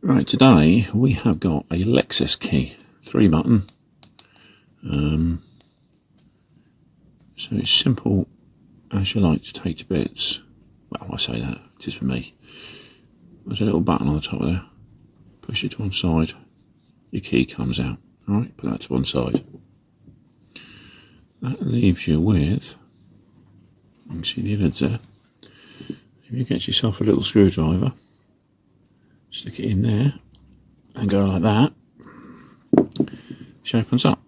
Right, today we have got a Lexus key, 3-button. So it's simple as you like to take to bits. Well, I say that, it is for me. There's a little button on the top there. Push it to one side, your key comes out. Alright, put that to one side. That leaves you with, you can see the innards there. If you get yourself a little screwdriver, stick it in there and go like that, she opens up.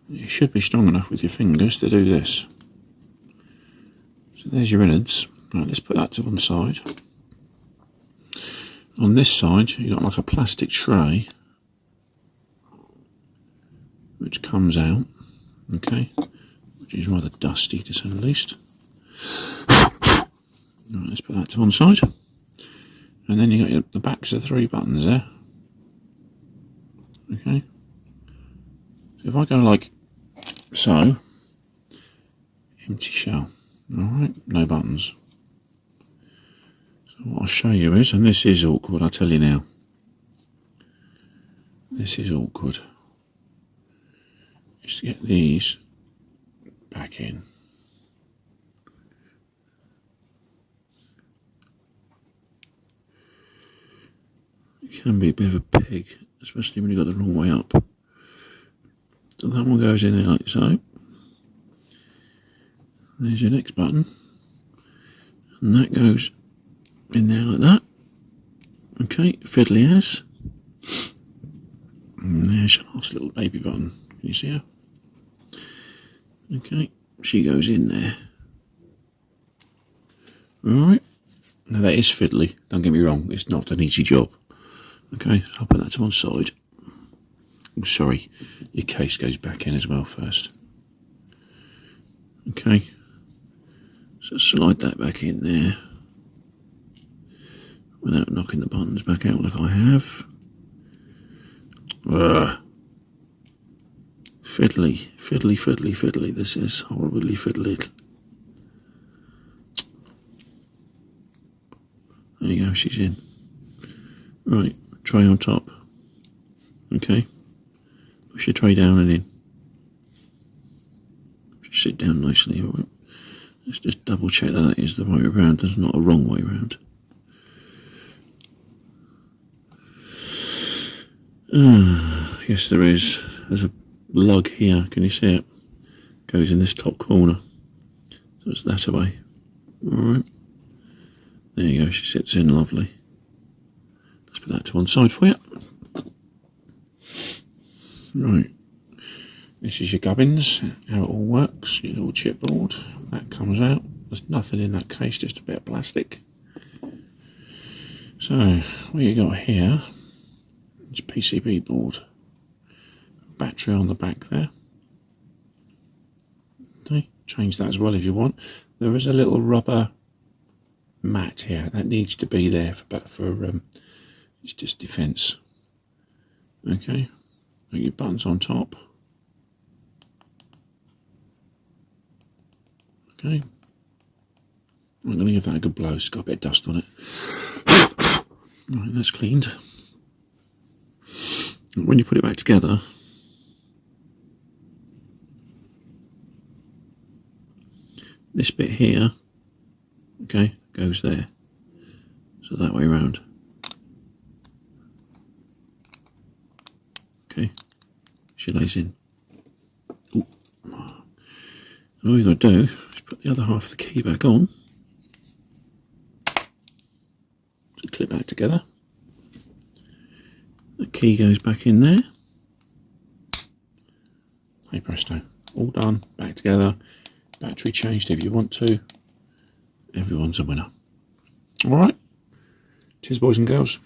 You should be strong enough with your fingers to do this. So there's your innards. Right, let's put that to one side. On this side you've got like a plastic tray which comes out, okay, which is rather dusty to say the least. Right, let's put that to one side. And then you got the backs of the 3 buttons there. Okay. So if I go like so, empty shell. Alright, no buttons. So what I'll show you is, and this is awkward, I'll tell you now. This is awkward. Is to get these back in. It can be a bit of a pig, especially when you've got the wrong way up. So that one goes in there like so. There's your next button. And that goes in there like that. Okay, fiddly as. And there's your last little baby button. Can you see her? Okay, she goes in there. Alright. Now that is fiddly, don't get me wrong, it's not an easy job. Okay, I'll put that to one side. Oh, sorry, your case goes back in as well first. Okay, so slide that back in there without knocking the buttons back out like I have. Fiddly, fiddly, fiddly, fiddly. This is horribly fiddly. There you go, she's in. Right, tray on top. Okay, push your tray down and in. Just sit down nicely. Alright. Let's just double check that is the right way around. There's not a wrong way around. Yes, there is. There's a lug here. Can you see it? Goes in this top corner. So it's that away. Alright. There you go. She sits in lovely. Let's put that to one side for you. Right. This is your gubbins, how it all works, your little chipboard. That comes out. There's nothing in that case, just a bit of plastic. So, what you got here is a PCB board. Battery on the back there. Okay, change that as well if you want. There is a little rubber mat here that needs to be there for it's just defence. Okay, got your buttons on top. Okay, I'm going to give that a good blow. It's got a bit of dust on it. Right, that's cleaned. And when you put it back together, this bit here, okay, goes there. So that way around. Okay, she lays in. Ooh. And all you've got to do is put the other half of the key back on. So clip back together. The key goes back in there. Hey presto, all done, back together. Battery changed if you want to. Everyone's a winner. Alright, cheers boys and girls.